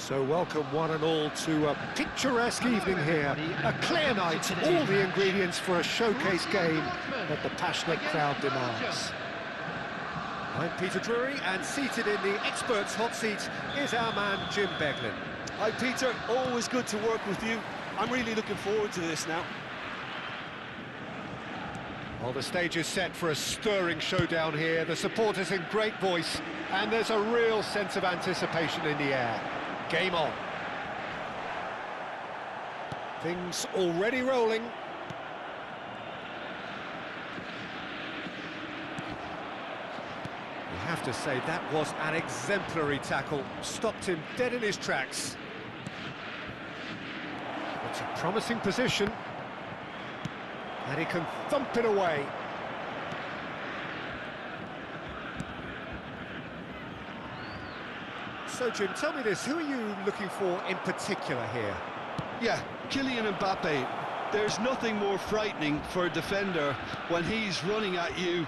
So welcome one and all to a picturesque evening here. A clear night, all the ingredients for a showcase game that the passionate crowd demands. I'm Peter Drury, and seated in the experts' hot seat is our man Jim Beglin. Hi Peter, always good to work with you. I'm really looking forward to this now. Well, the stage is set for a stirring showdown here. The supporters in great voice, and there's a real sense of anticipation in the air. Game on. Things already rolling. You have to say that was an exemplary tackle. Stopped him dead in his tracks. It's a promising position. And he can thump it away. So, Jim, tell me this, who are you looking for in particular here? Yeah, Kylian Mbappe. There's nothing more frightening for a defender when he's running at you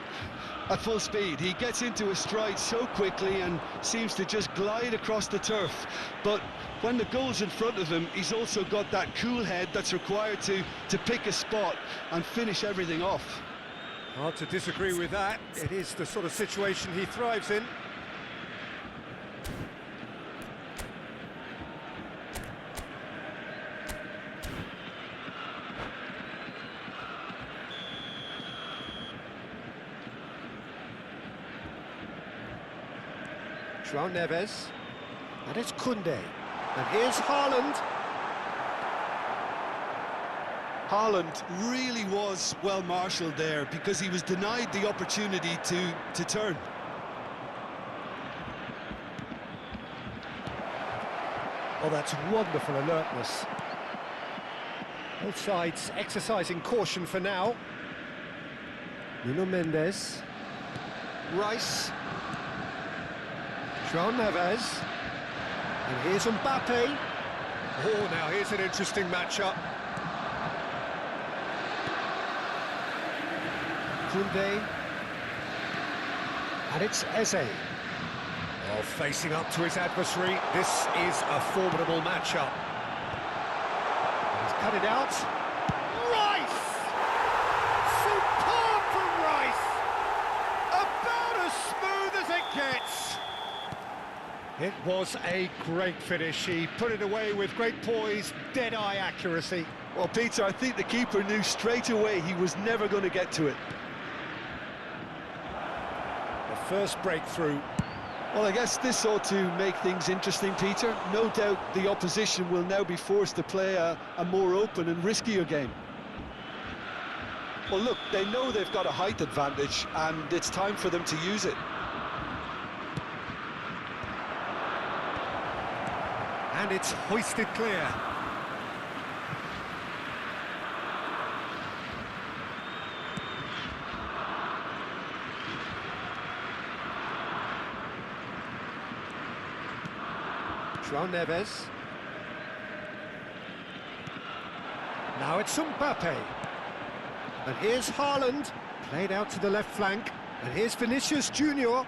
at full speed. He gets into a stride so quickly and seems to just glide across the turf. But when the goal's in front of him, he's also got that cool head that's required to pick a spot and finish everything off. Hard to disagree with that. It is the sort of situation he thrives in. João Neves, and it's Koundé, and here's Haaland. Haaland really was well marshalled there because he was denied the opportunity to turn. Oh, that's wonderful alertness. Both sides exercising caution for now. Nuno Mendes, Rice, João Neves, and here's Mbappe. Oh, now here's an interesting matchup. Koundé, and it's Eze. Oh, facing up to his adversary, this is a formidable matchup. He's cut it out. Rice! Superb from Rice! About as smooth as it gets. It was a great finish. He put it away with great poise, dead-eye accuracy. Well, Peter, I think the keeper knew straight away he was never going to get to it. The first breakthrough. Well, I guess this ought to make things interesting, Peter. No doubt the opposition will now be forced to play a more open and riskier game. Well, look, they know they've got a height advantage, and it's time for them to use it. And it's hoisted clear. João Neves. Now it's Mbappe. And here's Haaland, played out to the left flank. And here's Vinicius Junior.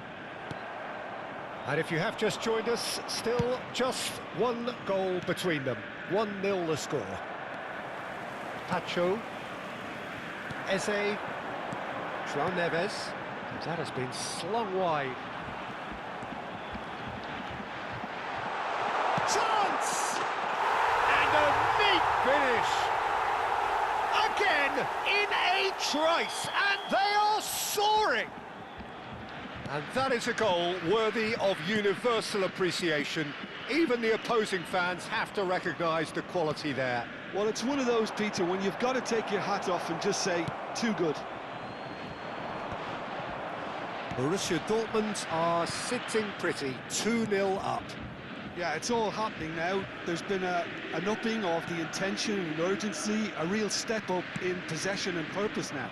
And if you have just joined us, still just one goal between them. 1-0 the score. Potw, Eze, João Neves. And that has been slung wide. Chance! And a neat finish! Again, in a trice, and they are soaring! And that is a goal worthy of universal appreciation. Even the opposing fans have to recognise the quality there. Well, it's one of those, Peter, when you've got to take your hat off and just say, too good. Borussia Dortmund are sitting pretty, 2-0 up. Yeah, it's all happening now. There's been an upping of the intention and urgency, a real step up in possession and purpose now.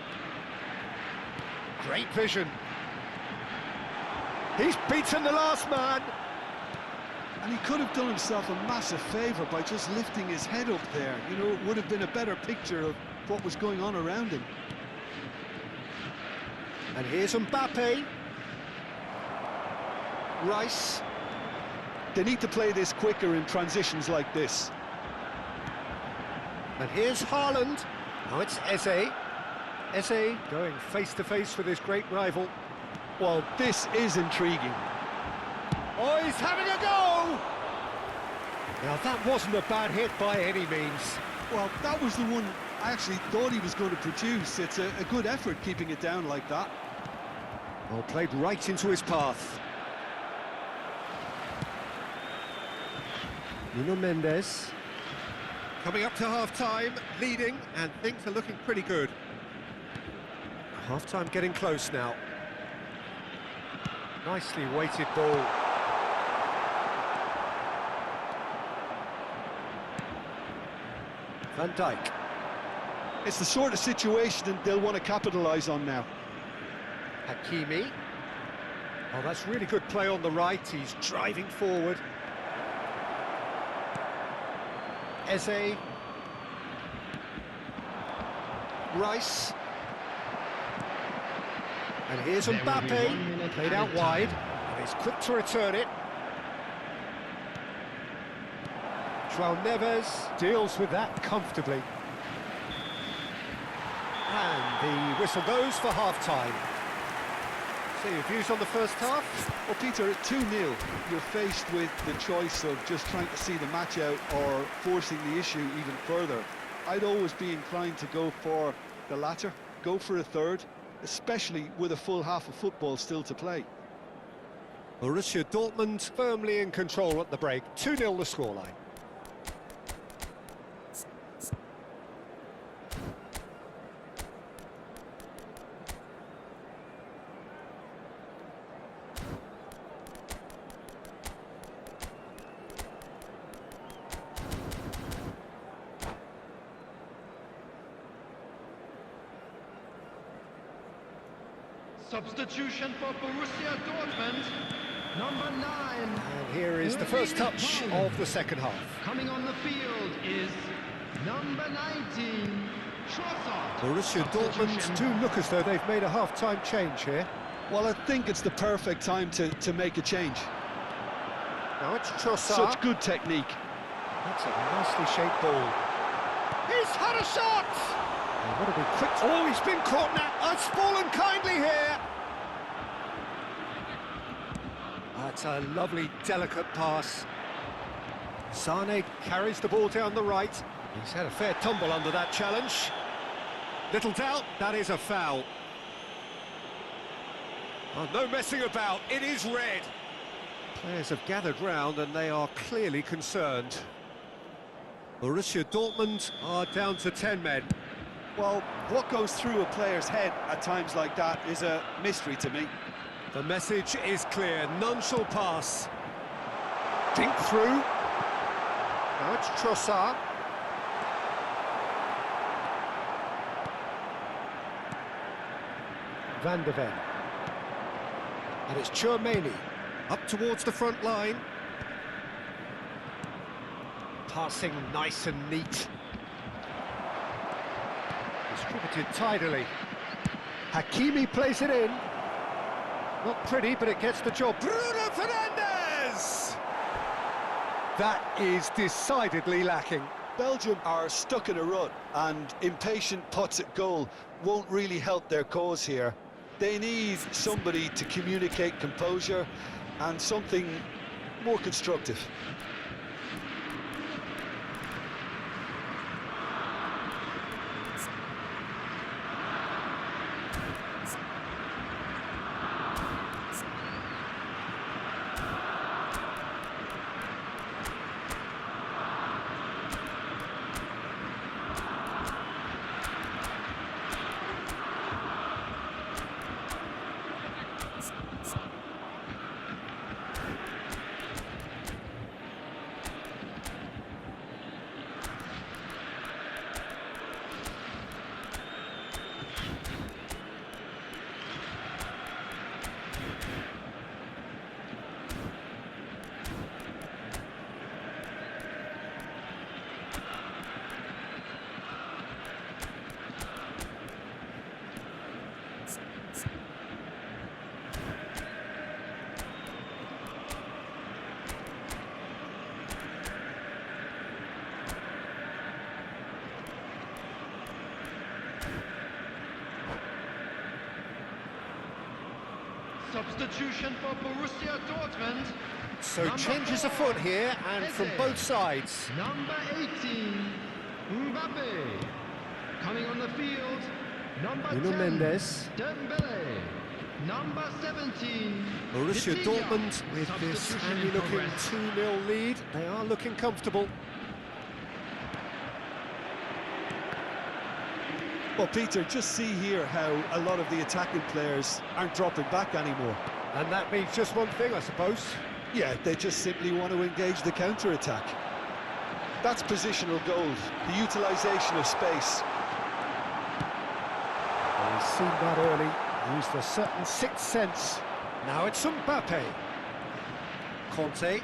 Great vision. He's beaten the last man. And he could have done himself a massive favour by just lifting his head up there. You know, it would have been a better picture of what was going on around him. And here's Mbappe. Rice. They need to play this quicker in transitions like this. And here's Haaland. Now it's Eze. Eze going face-to-face with his great rival. Well, this is intriguing. Oh, he's having a go! Now, that wasn't a bad hit by any means. Well, that was the one I actually thought he was going to produce. It's a good effort keeping it down like that. Well, played right into his path. Nuno Mendes. Coming up to half-time, leading, and things are looking pretty good. Half-time getting close now. Nicely weighted ball. Van Dijk. It's the sort of situation that they'll want to capitalise on now. Hakimi. Oh, that's really good play on the right. He's driving forward. Eze. Rice. And here's Mbappe, played out wide, and he's quick to return it. João Neves deals with that comfortably. And the whistle goes for half-time. So your views on the first half? Well, Peter, at 2-0, you're faced with the choice of just trying to see the match out or forcing the issue even further. I'd always be inclined to go for the latter, go for a third, especially with a full half of football still to play. Borussia Dortmund firmly in control at the break. 2-0 the scoreline. Substitution for Borussia Dortmund, number 9. And here is the first touch of the second half. Coming on the field is number 19, Trossard. Borussia Dortmund do look as though they've made a half-time change here. Well, I think it's the perfect time to make a change. Now it's Trossard. Such good technique. That's a nicely shaped ball. He's had a shot! And what a big quick... Oh, he's been caught now. It's fallen kindly here. That's a lovely, delicate pass. Sane carries the ball down the right. He's had a fair tumble under that challenge. Little doubt, that is a foul. Oh, no messing about, it is red. Players have gathered round and they are clearly concerned. Borussia Dortmund are down to 10 men. Well, what goes through a player's head at times like that is a mystery to me. The message is clear, none shall pass. Dink through. Now it's Trossard. Van de Ven. And it's Tchouaméni, up towards the front line. Passing nice and neat. Distributed tidily. Hakimi plays it in. Not pretty, but it gets the job. Bruno Fernandes! That is decidedly lacking. Belgium are stuck in a rut, and impatient pots at goal won't really help their cause here. They need somebody to communicate composure and something more constructive. Substitution for Borussia Dortmund. So changes afoot here, and from both sides. Number 18, Mbappe. Coming on the field, number Nuno 10, Mendes. Dembele. Number 17, Borussia Vitinha. Dortmund with this Substitution handy in looking progress. 2-0 lead. They are looking comfortable. Well, Peter, just see here how a lot of the attacking players aren't dropping back anymore. And that means just one thing, I suppose. Yeah, they just simply want to engage the counter-attack. That's positional goal, the utilisation of space. Well, he's seen that early, used a certain sixth sense. Now it's Mbappe. Conte.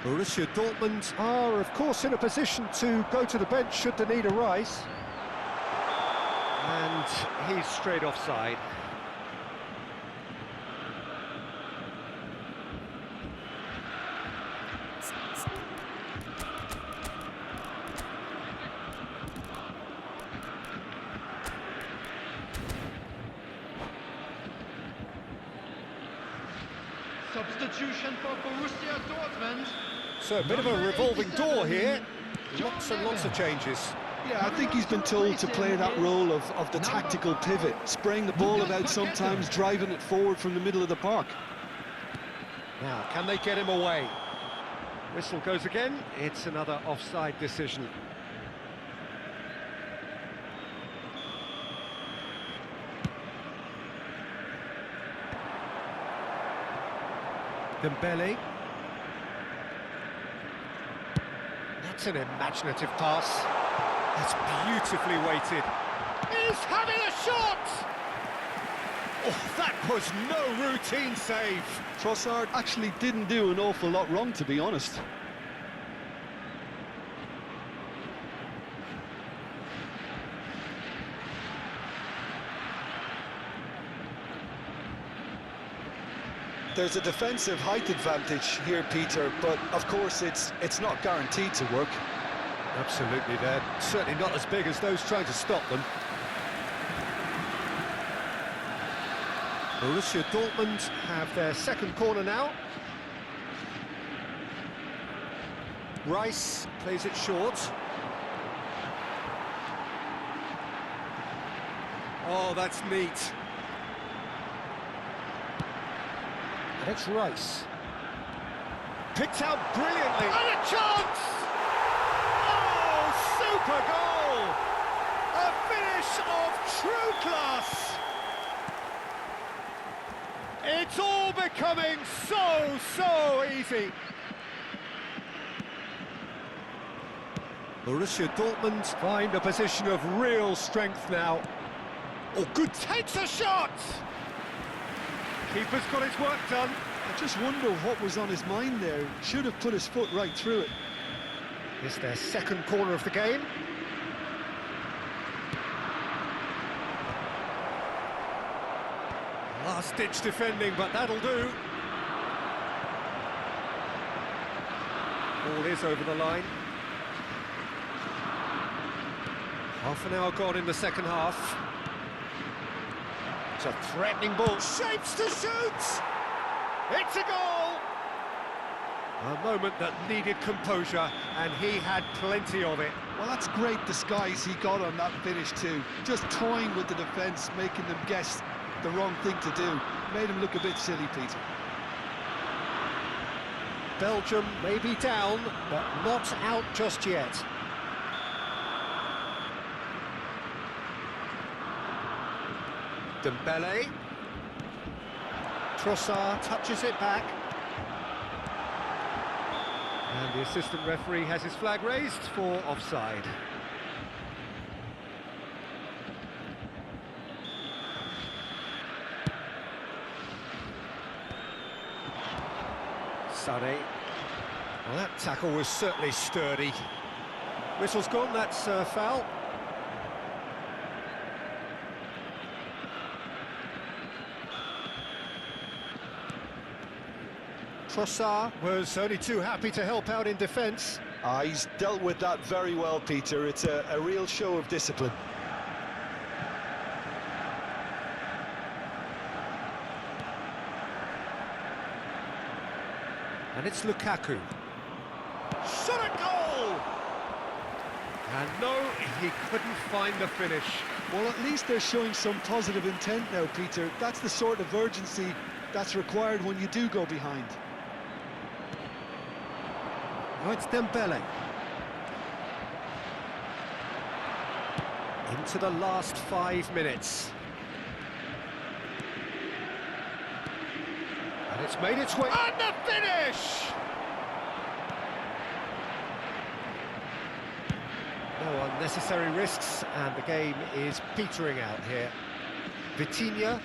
Borussia Dortmund are, of course, in a position to go to the bench should the need arise. And he's straight offside. Substitution for Borussia Dortmund. So a bit of a revolving door here. Lots and lots of changes. Yeah, I think he's been told to play that role of the tactical pivot, spraying the ball about sometimes, driving it forward from the middle of the park. Now, can they get him away? Whistle goes again. It's another offside decision. Dembele. That's an imaginative pass. That's beautifully weighted. He's having a shot! Oh, that was no routine save. Trossard actually didn't do an awful lot wrong, to be honest. There's a defensive height advantage here, Peter, but of course it's not guaranteed to work. Absolutely, they're certainly not as big as those trying to stop them. Borussia Dortmund have their second corner now. Rice plays it short. Oh, that's neat. And it's Rice. Picked out brilliantly. And a chance! Oh, super goal! A finish of true class! It's all becoming so easy. Borussia Dortmund find a position of real strength now. Oh, good, takes a shot! Keeper's got his work done. I just wonder what was on his mind there. Should have put his foot right through it. It's their second corner of the game. Last-ditch defending, but that'll do. Ball is over the line. Half an hour gone in the second half. It's a threatening ball. Shapes to shoot! It's a goal! A moment that needed composure, and he had plenty of it. Well, that's great disguise he got on that finish too. Just toying with the defence, making them guess the wrong thing to do. Made him look a bit silly, Peter. Belgium may be down, but not out just yet. Dembele. Trossard touches it back. And the assistant referee has his flag raised for offside. Sané. Well, that tackle was certainly sturdy. Whistle's gone, that's a foul. Trossard was only too happy to help out in defence. He's dealt with that very well, Peter. It's a real show of discipline. And it's Lukaku. Shot a goal! And no, he couldn't find the finish. Well, at least they're showing some positive intent now, Peter. That's the sort of urgency that's required when you do go behind. Now it's Dembele. Into the last 5 minutes. And it's made its way... And the finish! No unnecessary risks, and the game is petering out here. Vitinha.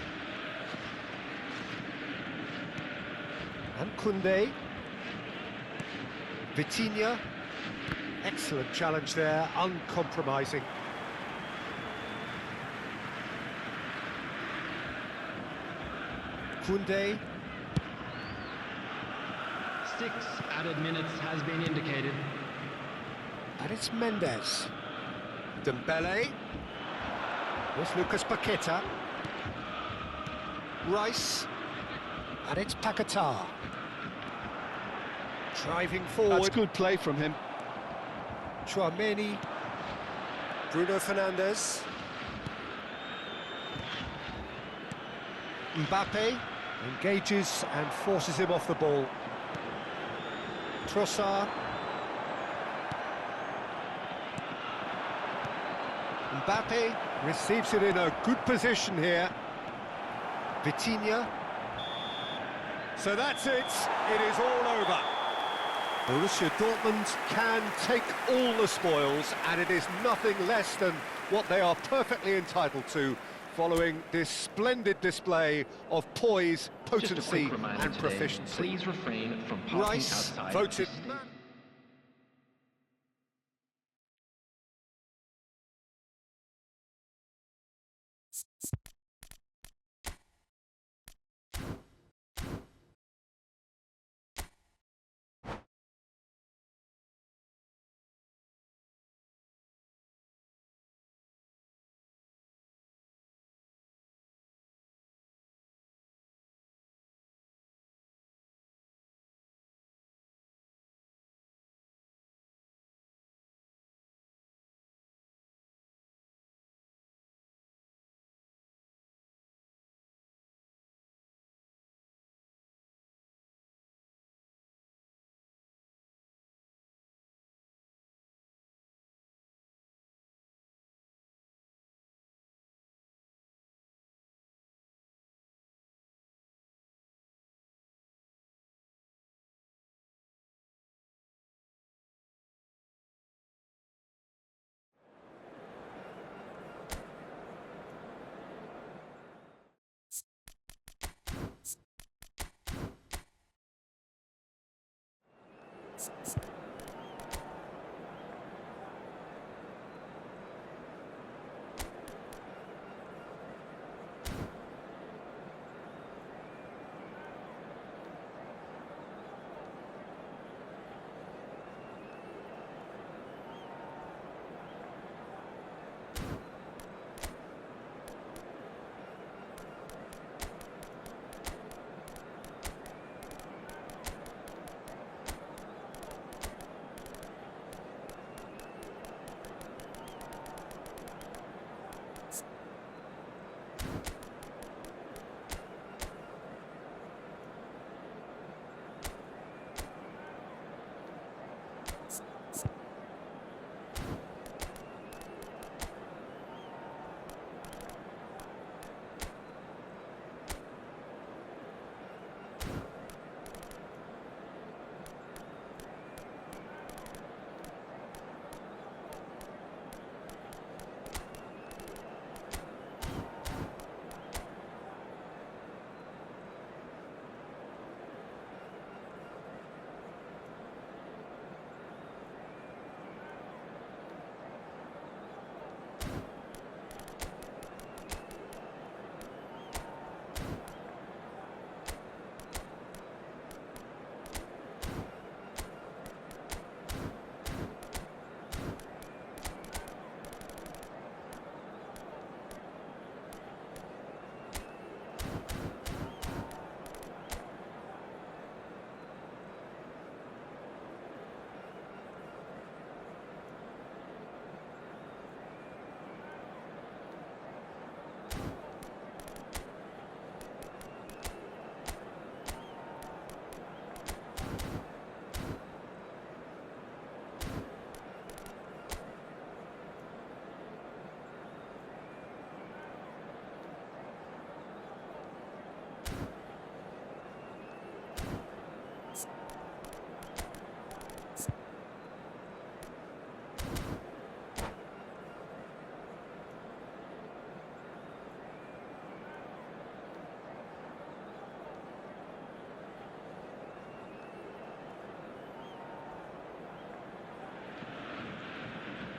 And Koundé. Vitinha, excellent challenge there, uncompromising. Koundé. 6 added minutes has been indicated. And it's Mendes. Dembele. With Lucas Paqueta. Rice. And it's Paquetá. Driving forward. That's good play from him. Chouameni. Bruno Fernandes. Mbappe engages and forces him off the ball. Trossard. Mbappe receives it in a good position here. Vitinha. So that's it. It is all over. Borussia Dortmund can take all the spoils, and it is nothing less than what they are perfectly entitled to, following this splendid display of poise, potency and proficiency. Please refrain from passing Rice outside. voted...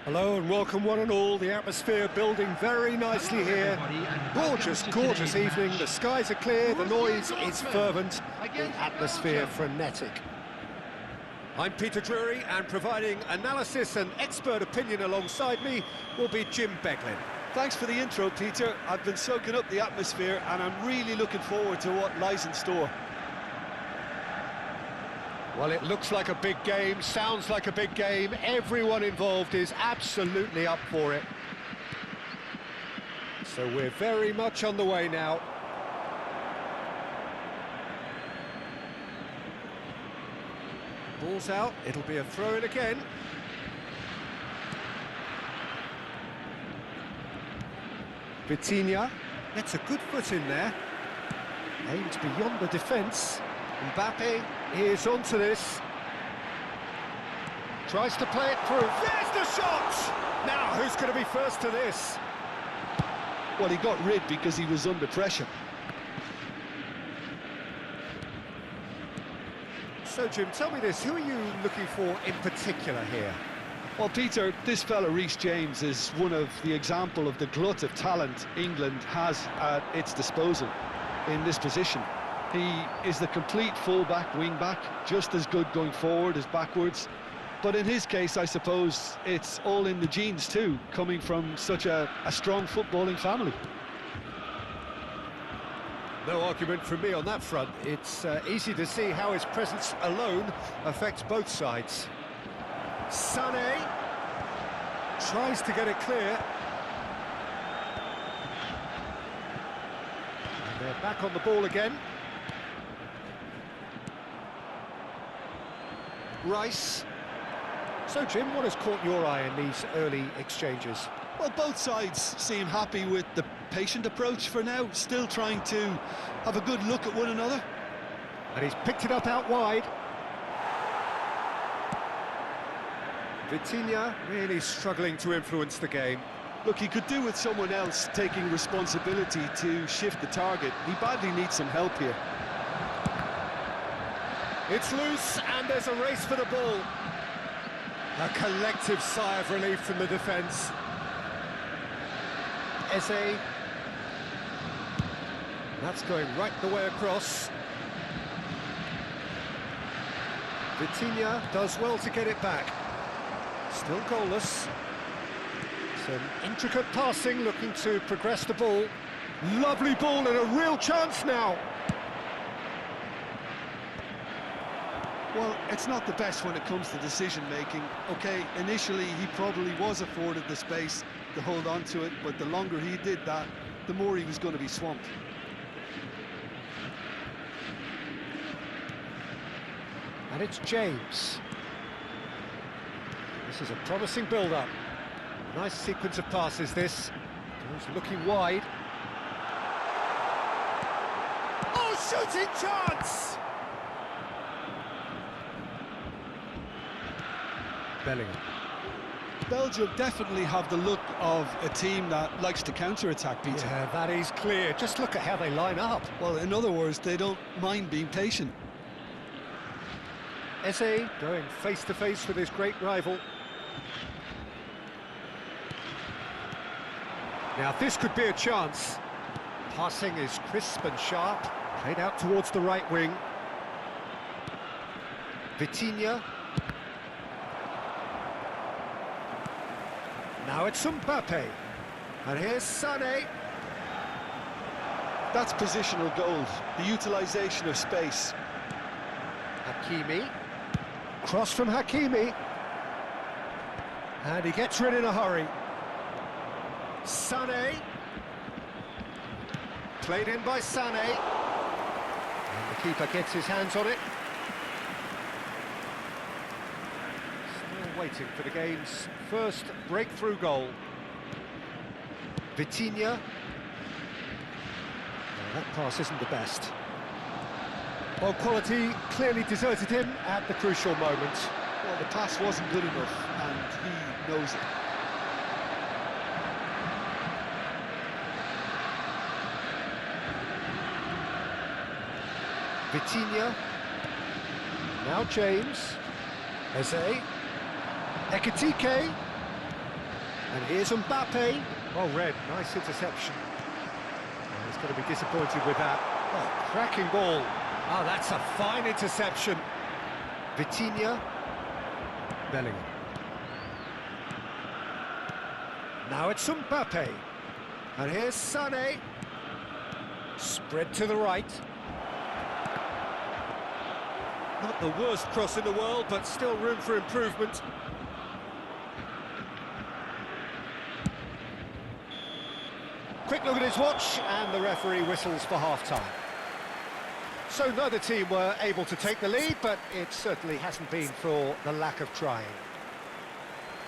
Hello and welcome one and all. The atmosphere building very nicely here. Gorgeous, gorgeous evening. The skies are clear, the noise is fervent, the atmosphere frenetic. I'm Peter Drury, and providing analysis and expert opinion alongside me will be Jim Beglin. Thanks for the intro, Peter. I've been soaking up the atmosphere and I'm really looking forward to what lies in store. Well, it looks like a big game, sounds like a big game. Everyone involved is absolutely up for it. So we're very much on the way now. Ball's out, it'll be a throw-in again. Vitinha gets a good foot in there. Aimed beyond the defence. Mbappe is onto this. Tries to play it through. There's the shot! Now, who's going to be first to this? Well, he got rid because he was under pressure. So, Jim, tell me this. Who are you looking for in particular here? Well, Peter, this fella, Reece James, is one of the example of the glut of talent England has at its disposal in this position. He is the complete full-back, wing-back, just as good going forward as backwards. But in his case, I suppose, it's all in the genes too, coming from such a strong footballing family. No argument from me on that front. It's easy to see how his presence alone affects both sides. Sané tries to get it clear. And they're back on the ball again. Rice. So, Jim, what has caught your eye in these early exchanges? Well, both sides seem happy with the patient approach for now, still trying to have a good look at one another. And he's picked it up out wide. Vitinha really struggling to influence the game. Look, he could do with someone else taking responsibility to shift the target. He badly needs some help here. It's loose, and there's a race for the ball. A collective sigh of relief from the defence. Eze. That's going right the way across. Vitinha does well to get it back. Still goalless. Some intricate passing, looking to progress the ball. Lovely ball and a real chance now. Well, it's not the best when it comes to decision-making. OK, initially he probably was afforded the space to hold on to it, but the longer he did that, the more he was going to be swamped. And it's James. This is a promising build-up. Nice sequence of passes, this. He's looking wide. Oh, shooting chance! Bellingham. Belgium definitely have the look of a team that likes to counter-attack, Peter. Yeah, that is clear. Just look at how they line up. Well, in other words, they don't mind being patient. Eze going face-to-face with his great rival. Now, this could be a chance. Passing is crisp and sharp. Played out towards the right wing. Vitinha. Now it's Mbappe. And here's Sané. That's positional gold, the utilisation of space. Hakimi. Cross from Hakimi. And he gets rid in a hurry. Sané. Played in by Sané. And the keeper gets his hands on it. Still waiting for the game's first breakthrough goal. Vitinha. That pass isn't the best. Well, quality clearly deserted him at the crucial moment. Well, the pass wasn't good enough, and he knows it. Vitinha. Now James. Eze. Ekitike. And here's Mbappe. Well read, nice interception. Oh, he's going to be disappointed with that. Oh, cracking ball. Oh, that's a fine interception. Vitinha. Bellingham. Now it's Mbappe. And here's Sané. Spread to the right. Not the worst cross in the world, but still room for improvement. Quick look at his watch, and the referee whistles for half-time. So neither team were able to take the lead, but it certainly hasn't been for the lack of trying.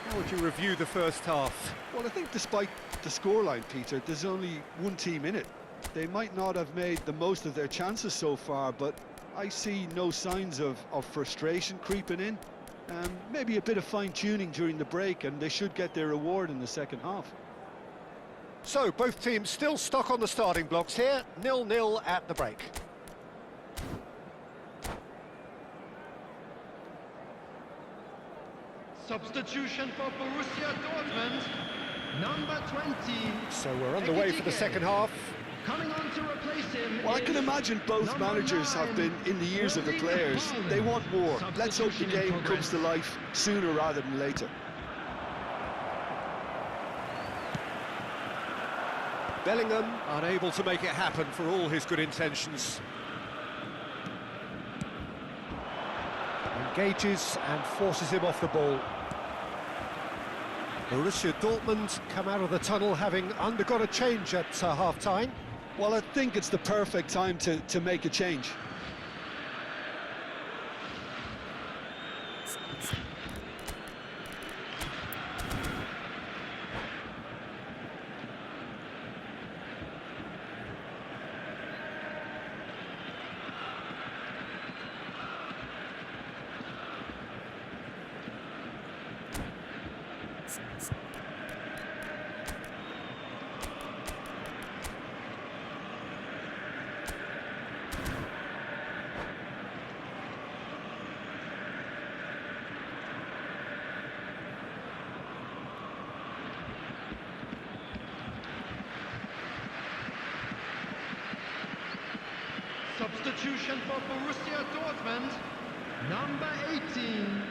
How would you review the first half? Well, I think despite the scoreline, Peter, there's only one team in it. They might not have made the most of their chances so far, but I see no signs of frustration creeping in. Maybe a bit of fine-tuning during the break, and they should get their reward in the second half. So, both teams still stuck on the starting blocks here, 0-0 at the break. Substitution for Borussia Dortmund, number 20. So we're underway for the second half. Coming on to replace him. Well, I can imagine both managers have been in the ears of the players. They want more. Let's hope the game comes to life sooner rather than later. Bellingham unable to make it happen for all his good intentions. Engages and forces him off the ball. Borussia Dortmund come out of the tunnel having undergone a change at half-time. Well, I think it's the perfect time to make a change. Substitution for Borussia Dortmund, number 18,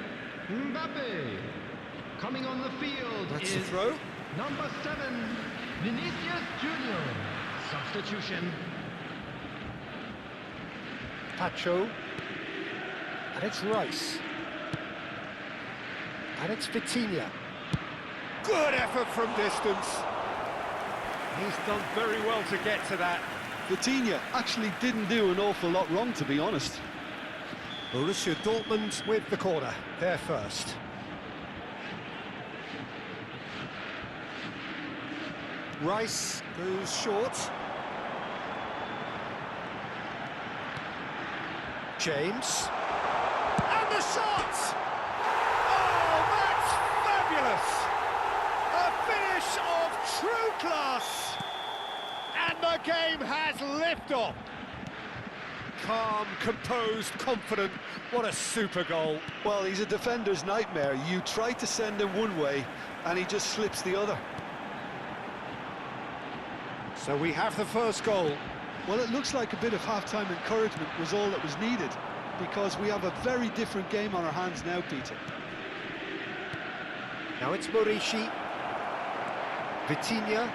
Mbappe. Coming on the field That's is the throw. number 7, Vinicius Junior. Substitution. Pacho. And it's Rice. And it's Vitinha. Good effort from distance. He's done very well to get to that. Vitinha actually didn't do an awful lot wrong, to be honest. Borussia Dortmund with the corner, they're first. Rice goes short. James. And the shot! Oh, that's fabulous! A finish of true class! And the game has liftoff. Calm, composed, confident. What a super goal. Well, he's a defender's nightmare. You try to send him one way, and he just slips the other. So we have the first goal. Well, it looks like a bit of half-time encouragement was all that was needed, because we have a very different game on our hands now, Peter. Now it's Morishi. Vitinha.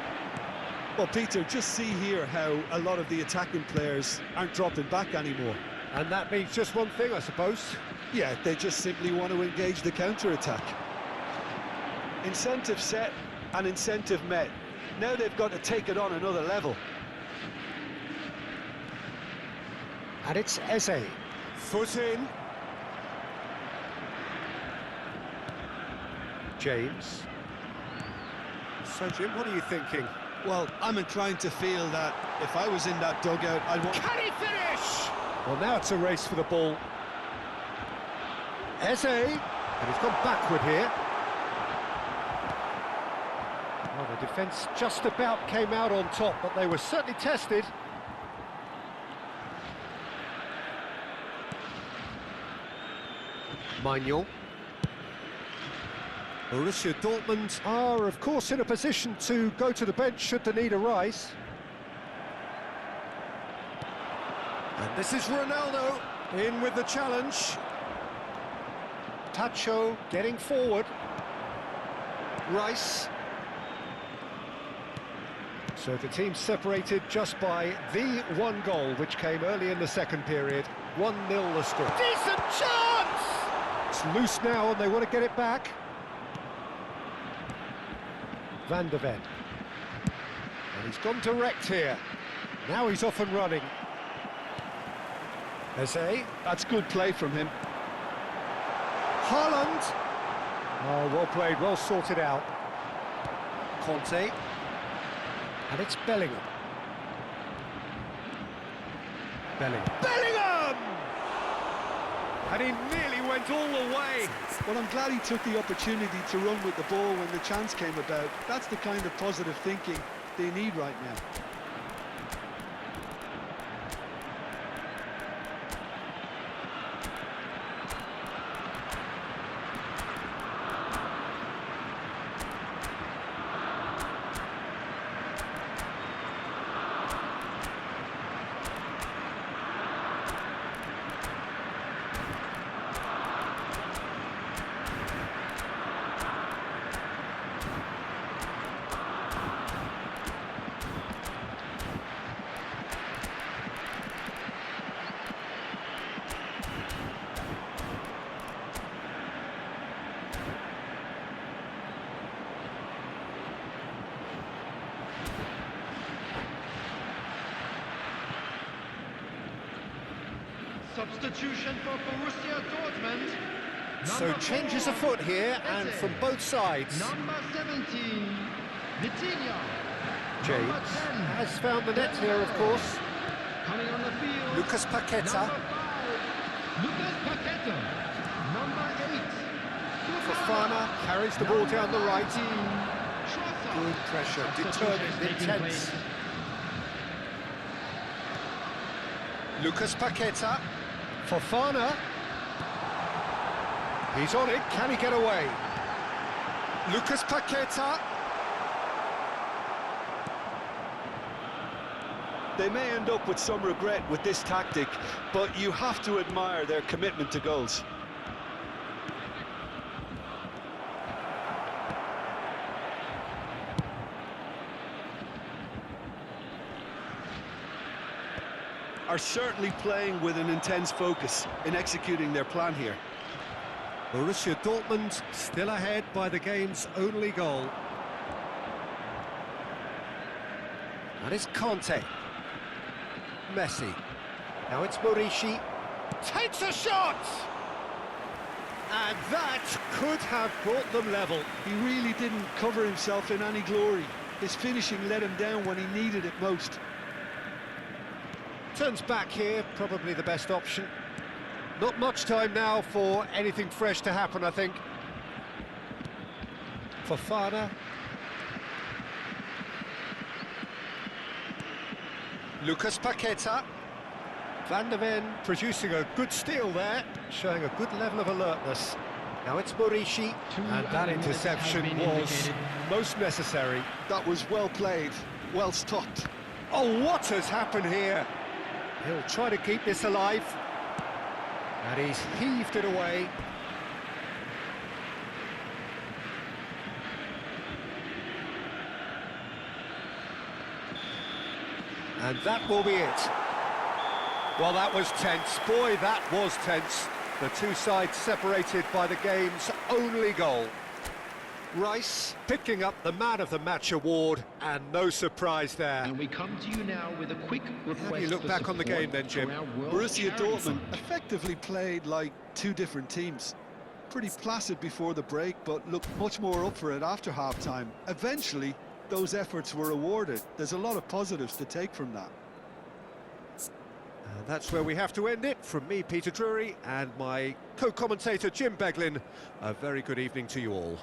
Well, Peter, just see here how a lot of the attacking players aren't dropping back anymore. And that means just one thing, I suppose. Yeah, they just simply want to engage the counter-attack. Incentive set and incentive met. Now they've got to take it on another level. And it's Eze. Foot in. James. So, Jim, what are you thinking? Well, I'm inclined to feel that if I was in that dugout, I'd want... Can he finish? Well, now it's a race for the ball. Eze. And he's gone backward here. Well, the defence just about came out on top, but they were certainly tested. Maignan. Borussia Dortmund are, of course, in a position to go to the bench should the need arise. And this is Ronaldo in with the challenge. Tacho getting forward. Rice. So the team separated just by the one goal, which came early in the second period. 1-0 the score. Decent chance! It's loose now and they want to get it back. Van der Ven. And he's gone direct here. Now he's off and running. Eze. That's good play from him. Haaland. Oh, well played, well sorted out. Conte. And it's Bellingham. Bellingham! And he nearly went all the way. Well, I'm glad he took the opportunity to run with the ball when the chance came about. That's the kind of positive thinking they need right now. Substitution for Borussia Dortmund. So changes afoot here, and from both sides. Number 17, Vitinha. James has found the net here, of course. Coming on the field. Lucas Paqueta. Number 5, Lucas Paqueta. Number 8. Fofana carries the ball down the right. Trossard. Good pressure, determined, intense. Lucas Paqueta. Fofana. He's on it, can he get away? Lucas Paqueta. They may end up with some regret with this tactic, but you have to admire their commitment to goals. Are certainly playing with an intense focus in executing their plan here. Borussia Dortmund still ahead by the game's only goal. And it's Conte. Messi. Now it's Morishi. Takes a shot! And that could have brought them level. He really didn't cover himself in any glory. His finishing let him down when he needed it most. Turns back here, probably the best option. Not much time now for anything fresh to happen, I think. Fofana. Lucas Paqueta. Van der Ven producing a good steal there, showing a good level of alertness. Now it's Morishi, and that interception was most necessary. That was well played, well stopped. Oh, what has happened here? He'll try to keep this alive. And he's heaved it away. And that will be it. Well, that was tense. Boy, that was tense. The two sides separated by the game's only goal. Rice picking up the Man of the Match award, and no surprise there. And we come to you now with a quick request. How do you look back on the game then, Jim? Borussia Dortmund effectively played like two different teams. Pretty placid before the break, but looked much more up for it after half-time. Eventually, those efforts were rewarded. There's a lot of positives to take from that. And that's where we have to end it. From me, Peter Drury, and my co-commentator, Jim Beglin. A very good evening to you all.